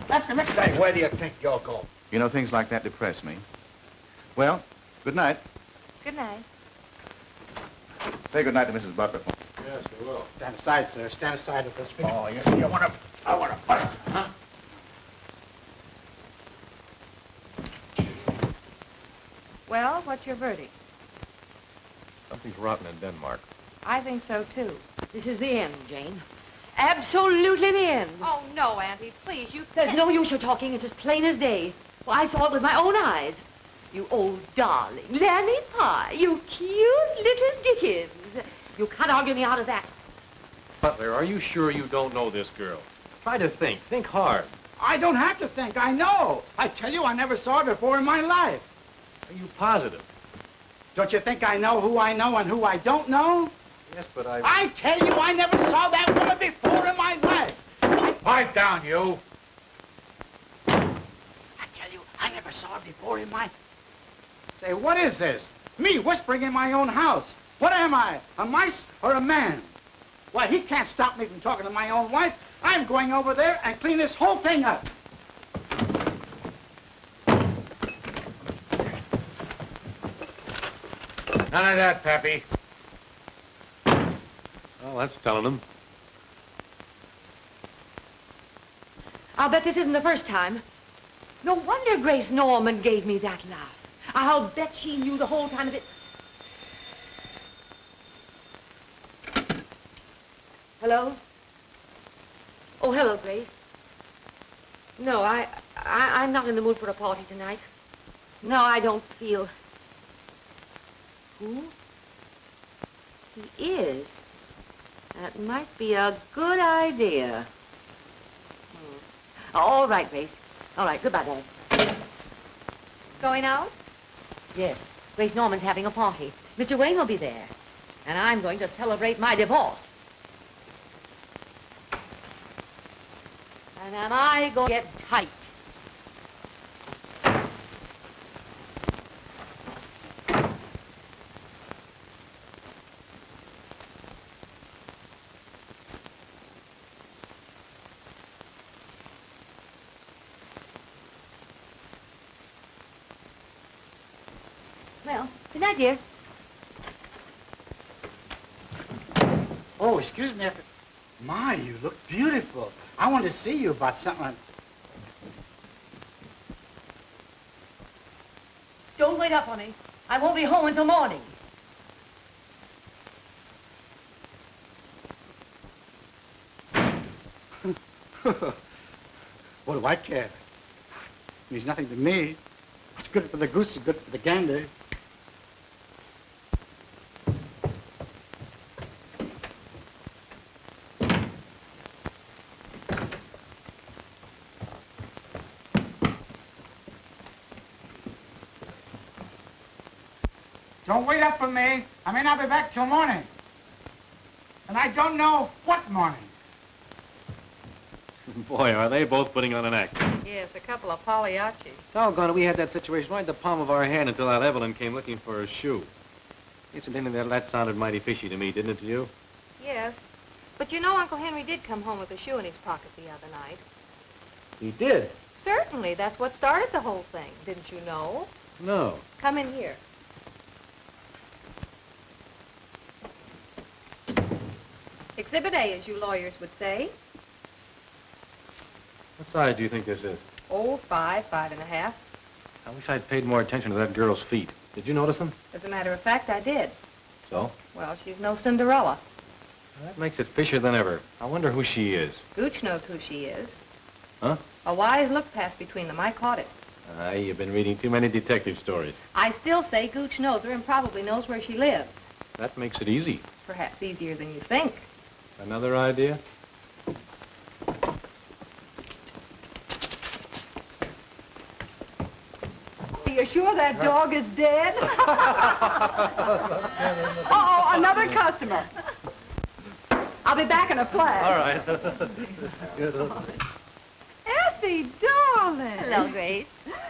Effie, let's say, where do you think you'll go? You know, things like that depress me. Well, good night. Good night. Say good night to Mrs. Butler. Yes, I will. Stand aside, sir. Stand aside with this. Oh, you see, I want to bust it, huh? Well, what's your verdict? Something's rotten in Denmark. I think so, too. This is the end, Jane. Absolutely the end. Oh, no, Auntie, please, you There's no use you're talking. It's as plain as day. Well, I saw it with my own eyes. You old darling. Lammy pie. You cute little Dickens. You can't argue me out of that. Butler, are you sure you don't know this girl? Try to think. Think hard. I don't have to think. I know. I tell you, I never saw her before in my life. Are you positive? Don't you think I know who I know and who I don't know? Yes, but I tell you, I never saw that woman before in my life. Pipe down, you. I tell you, I never saw her before in my... Say, what is this? Me whispering in my own house. What am I, a mice or a man? Why, he can't stop me from talking to my own wife. I'm going over there and clean this whole thing up. None of that, Pappy. Well, that's telling him. I'll bet this isn't the first time. No wonder Grace Norman gave me that laugh. I'll bet she knew the whole time of it. Hello? Oh, hello, Grace. No, I'm not in the mood for a party tonight. No, I don't feel... Who? He is. That might be a good idea. All right, Grace. All right, goodbye, Dad. Going out? Yes. Grace Norman's having a party. Mr. Wayne will be there. And I'm going to celebrate my divorce. And am I going to get tight? Well, good night, dear. Oh, excuse me. My, you look beautiful. I wanted to see you about something. Don't wait up on me. I won't be home until morning. What do I care? It means nothing to me. What's good for the goose is good for the gander. Don't wait up for me. I may not be back till morning. And I don't know what morning. Boy, are they both putting on an act. Yes, a couple of Pagliaccis. Doggone it, we had that situation right in the palm of our hand until Aunt Evelyn came looking for her shoe. Incidentally, that sounded mighty fishy to me, didn't it to you? Yes. But you know Uncle Henry did come home with a shoe in his pocket the other night. He did? Certainly. That's what started the whole thing. Didn't you know? No. Come in here. Exhibit A, as you lawyers would say. What size do you think this is? Oh, 5, 5.5. I wish I'd paid more attention to that girl's feet. Did you notice them? As a matter of fact, I did. So? Well, she's no Cinderella. That makes it fishier than ever. I wonder who she is. Gooch knows who she is. Huh? A wise look passed between them. I caught it. You've been reading too many detective stories. I still say Gooch knows her and probably knows where she lives. That makes it easy. Perhaps easier than you think. Another idea? Are you sure that dog is dead? Uh-oh, another customer. I'll be back in a flash. All right. Effie, darling. Hello, Grace.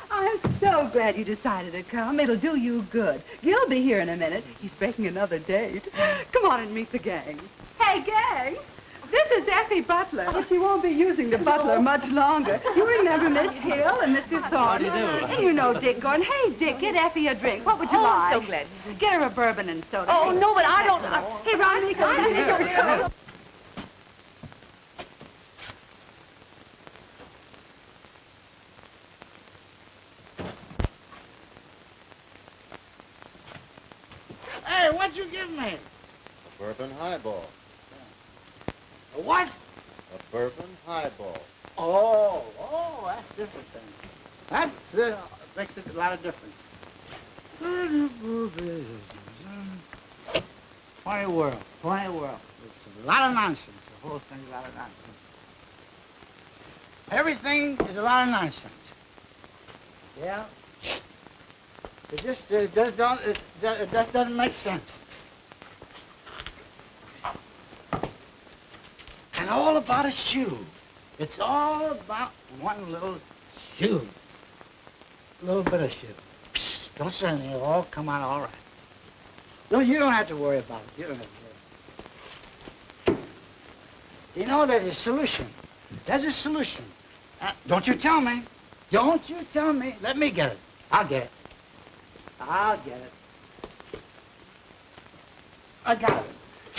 I'm so glad you decided to come. It'll do you good. Gil'll be here in a minute. He's making another date. Come on and meet the gang. Hey, gang. This is Effie Butler. But she won't be using the butler much longer. You remember Miss Hill and Mr. Thornton? How do you do? And you know Dick going, hey, Dick, get Effie a drink. What would you like? I'm so glad. Get her a bourbon and soda. Oh, no, but I don't... Hey, Ronnie, come here. Hey, what'd you give me? A bourbon highball. A what? A bourbon highball. Oh, that's different then. That makes it a lot of difference. Funny world, funny world. It's a lot of nonsense. The whole thing's a lot of nonsense. Everything is a lot of nonsense. Yeah. It just doesn't make sense. And all about a shoe. It's all about one little shoe. A little bit of shoe. Psst, don't say anything. It'll all come out all right. No, you don't have to worry about it. You don't have to worry. You know, there's a solution. There's a solution. Don't you tell me. Don't you tell me. Let me get it. I'll get it. I'll get it. I got it.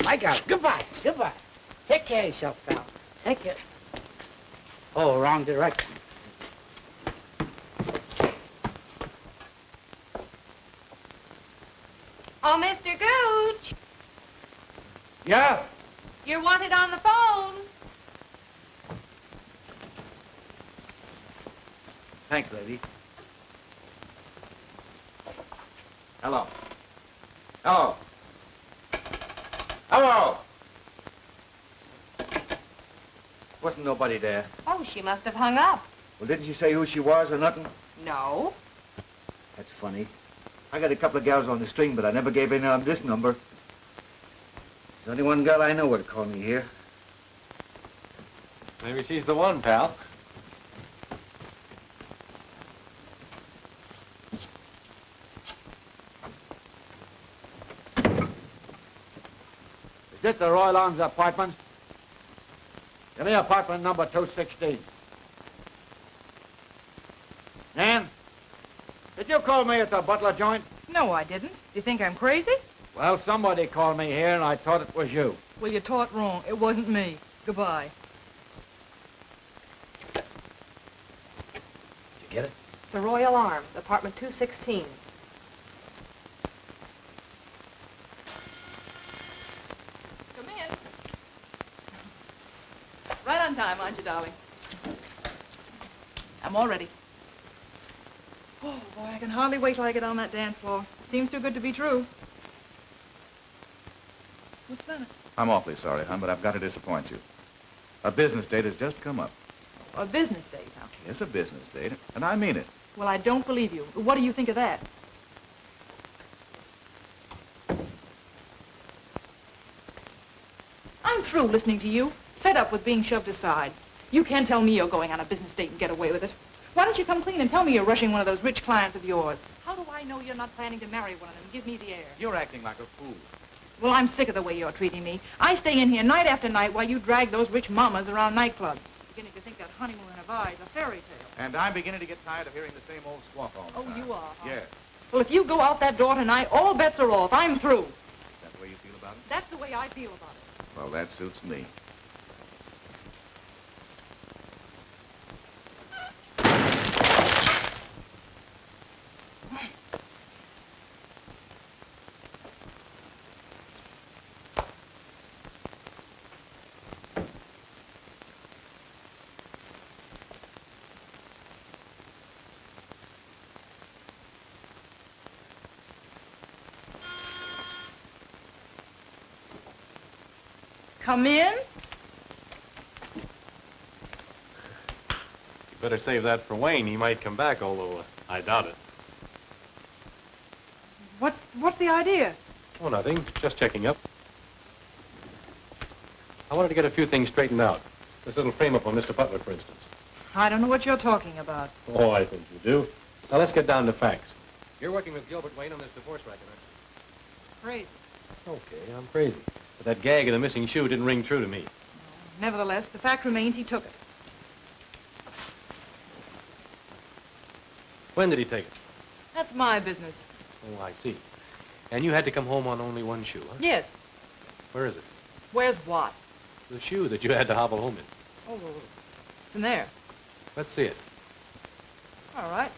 I got it. Goodbye. Goodbye. Take care of yourself, pal. Take care. Oh, wrong direction. Oh, Mr. Gooch. Yeah? You're wanted on the phone. Thanks, lady. Hello. Hello. Hello. Wasn't nobody there. Oh, she must have hung up. Well, didn't she say who she was or nothing? No. That's funny. I got a couple of gals on the string, but I never gave any of them this number. There's only one girl I know would call me here. Maybe she's the one, pal. Is this the Royal Arms apartment? Give me apartment number 216. Nan, did you call me at the Butler joint? No, I didn't. Do you think I'm crazy? Well, somebody called me here, and I thought it was you. Well, you taught wrong. It wasn't me. Goodbye. Did you get it? The Royal Arms, apartment 216. Come in. Right on time, aren't you, darling? I'm all ready. Oh, boy, I can hardly wait till I get on that dance floor. Seems too good to be true. What's that? I'm awfully sorry, hon, but I've got to disappoint you. A business date has just come up. A business date, huh? It's a business date, and I mean it. Well, I don't believe you. What do you think of that? I'm through listening to you. Fed up with being shoved aside. You can't tell me you're going on a business date and get away with it. Why don't you come clean and tell me you're rushing one of those rich clients of yours? How do I know you're not planning to marry one of them and give me the air? You're acting like a fool. Well, I'm sick of the way you're treating me. I stay in here night after night while you drag those rich mamas around nightclubs. Beginning to think that honeymoon in a bar is a fairy tale. And I'm beginning to get tired of hearing the same old squawk all the time. Oh, you are, huh? Yeah. Well, if you go out that door tonight, all bets are off. I'm through. Is that the way you feel about it? That's the way I feel about it. Well, that suits me. Come in. You better save that for Wayne. He might come back, although I doubt it. What's the idea? Oh, nothing. Just checking up. I wanted to get a few things straightened out. This little frame-up on Mr. Butler, for instance. I don't know what you're talking about. Oh, I think you do. Now, let's get down to facts. You're working with Gilbert Wayne on this divorce racket, aren't you? Crazy. Okay, I'm crazy. But that gag of the missing shoe didn't ring true to me. Nevertheless, the fact remains he took it. When did he take it? That's my business. Oh, I see. And you had to come home on only one shoe, huh? Yes. Where is it? Where's what? The shoe that you had to hobble home in. Oh, it's in there. Let's see it. All right.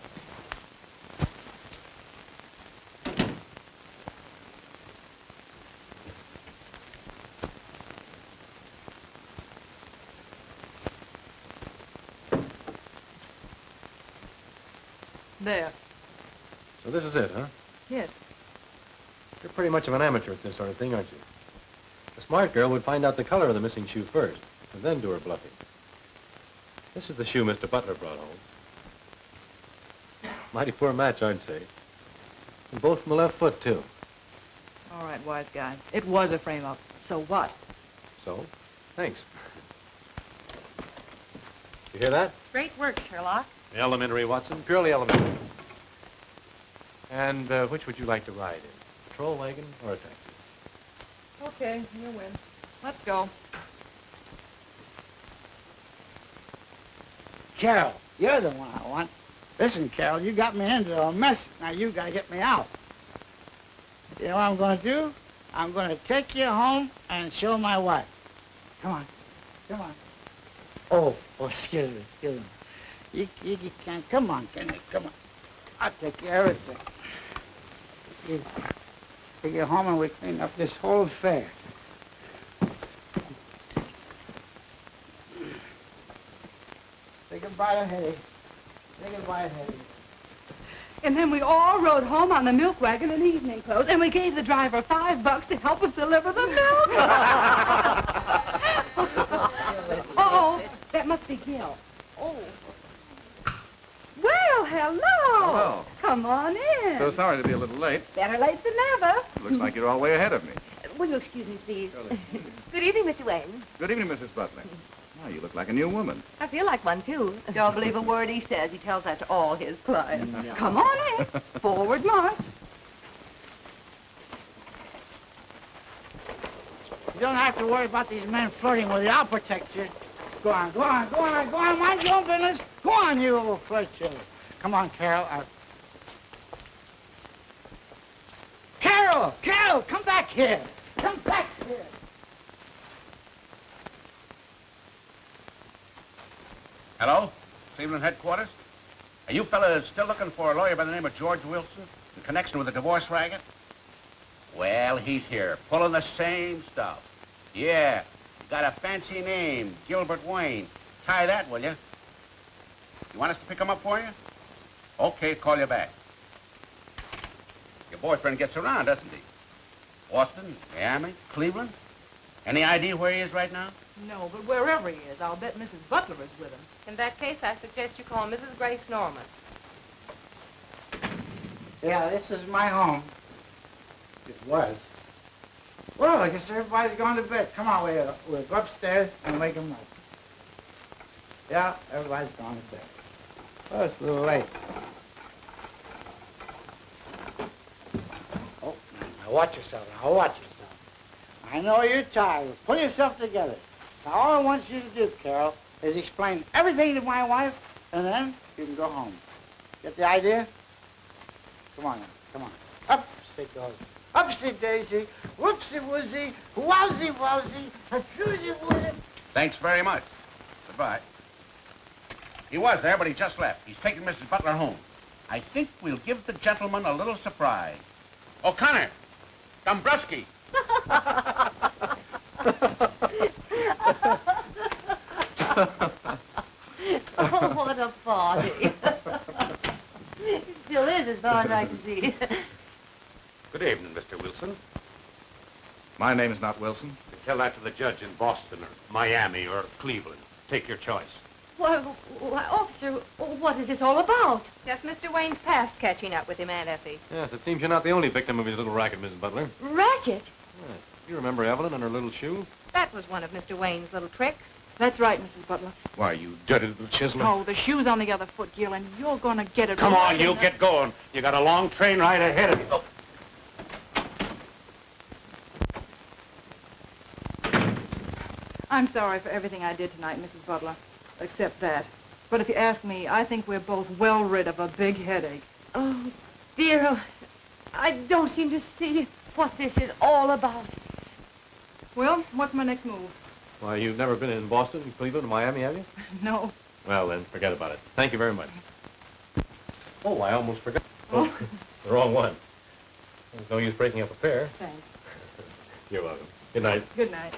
There. So this is it, huh? Yes. You're pretty much of an amateur at this sort of thing, aren't you? A smart girl would find out the color of the missing shoe first, and then do her bluffing. This is the shoe Mr. Butler brought home. Mighty poor match, aren't they? And both from the left foot, too. All right, wise guy. It was a frame-up. So what? So, thanks. You hear that? Great work, Sherlock. Elementary, Watson. Purely elementary. And which would you like to ride in? Patrol wagon or a taxi? Okay, you win. Let's go. Carol, you're the one I want. Listen, Carol, you got me into a mess. Now you got to get me out. You know what I'm going to do? I'm going to take you home and show my wife. Come on. Come on. Oh, excuse me. You can't. Come on, can you? Come on. I'll take care of everything. You take you home and we clean up this whole affair. Say goodbye to Hetty. Say goodbye to Hetty. And then we all rode home on the milk wagon in evening clothes, and we gave the driver $5 to help us deliver the milk. Oh, that must be Gil. Oh. Well, hello. Hello. Come on in. So sorry to be a little late. Better late than never. Looks like you're all way ahead of me. Will you excuse me, please? Surely. Good evening, Mr. Wayne. Good evening, Mrs. Butler. Oh, you look like a new woman. I feel like one, too. Don't believe a word he says. He tells that to all his clients. Come on in. Forward march. You don't have to worry about these men flirting with you. I'll protect you. Go on, go on, go on, go on. Mind your own business. Go on, you little flirt show. Come on, Carol. Carol, come back here. Come back here. Hello? Cleveland headquarters? Are you fellas still looking for a lawyer by the name of George Wilson in connection with the divorce racket? Well, he's here, pulling the same stuff. Yeah, got a fancy name, Gilbert Wayne. Tie that, will you? You want us to pick him up for you? Okay, call you back. Your boyfriend gets around, doesn't he? Boston, Miami, Cleveland? Any idea where he is right now? No, but wherever he is, I'll bet Mrs. Butler is with him. In that case, I suggest you call Mrs. Grace Norman. Yeah, this is my home. It was. Well, I guess everybody's gone to bed. Come on, we'll go upstairs and wake them up. Yeah, everybody's gone to bed. Well, it's a little late. Oh, now watch yourself. Now watch yourself. I know you're tired. Pull yourself together. Now, all I want you to do, Carol, is explain everything to my wife, and then you can go home. Get the idea? Come on now. Come on. Up she goes. Upsy daisy, whoopsie woozy, wowsy wowsy, a woozy. Thanks very much. Goodbye. He was there, but he just left. He's taking Mrs. Butler home. I think we'll give the gentleman a little surprise. O'Connor, Dombrowski. Oh, what a party. It still is, as far as I can see. Good evening, Mr. Wilson. My name's not Wilson. It's Tell that to the judge in Boston or Miami or Cleveland. Take your choice. Why, officer, what is this all about? Just Mr. Wayne's past catching up with him, Aunt Effie. Yes, it seems you're not the only victim of his little racket, Mrs. Butler. Racket? Yes. You remember Evelyn and her little shoe? That was one of Mr. Wayne's little tricks. That's right, Mrs. Butler. Why, you dirty little chiseler. Oh, the shoe's on the other foot, Gil, and you're gonna get it. Come right on, you in get going. You got a long train ride ahead of you. I'm sorry for everything I did tonight, Mrs. Butler, except that. But if you ask me, I think we're both well rid of a big headache. Oh, dear, I don't seem to see what this is all about. Well, what's my next move? Why, you've never been in Boston, Cleveland, and Miami, have you? No. Well, then, forget about it. Thank you very much. Oh, I almost forgot. Oh, the wrong one. There's no use breaking up a pair. Thanks. You're welcome. Good night. Good night.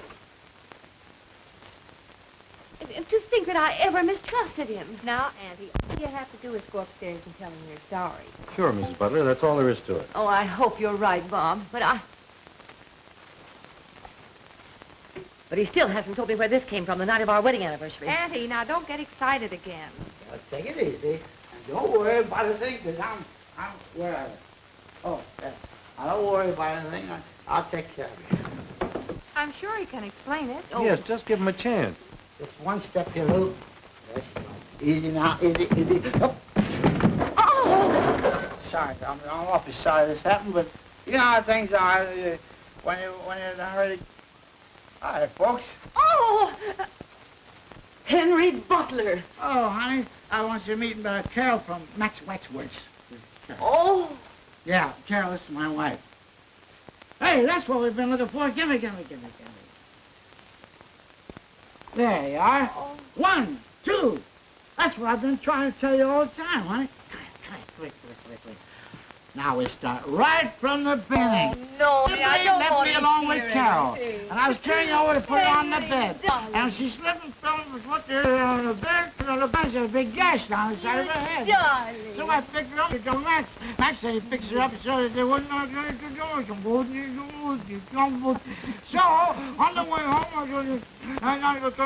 To think that I ever mistrusted him. Now, Auntie, all you have to do is go upstairs and tell him you're sorry. Sure, Mrs. Butler. That's all there is to it. Oh, I hope you're right, Bob. But he still hasn't told me where this came from the night of our wedding anniversary. Auntie, now don't get excited again. Now, take it easy. And don't worry about a thing, because I'm, where are they? Oh, there. I don't worry about anything. I'll take care of you. I'm sure he can explain it. Yes, just give him a chance. Just one step here, Lou. Easy now, easy, easy. Up. Oh! Sorry, I'm awfully sorry this happened, but you know how things are when you're not ready. Hi, folks. Oh! Henry Butler. Oh, honey, I want you to meet Carol from Max Waxworks. Oh! Yeah, Carol, this is my wife. Hey, that's what we've been looking for. Gimme. There you are. Oh. 1, 2. That's what I've been trying to tell you all the time, honey. Come here, quick. Now we start right from the beginning. Oh, no, I don't left want me to along with hear Carol. anything. And I was carrying her over to put her on the bed. Darling. And she slipped and fell and was put there on the bed. And the bunch of a big gash down the side of her head. Darling. So I picked her up to go Max. Max said he'd fix her up so that they wouldn't know what to do. So, on the way home, I got to go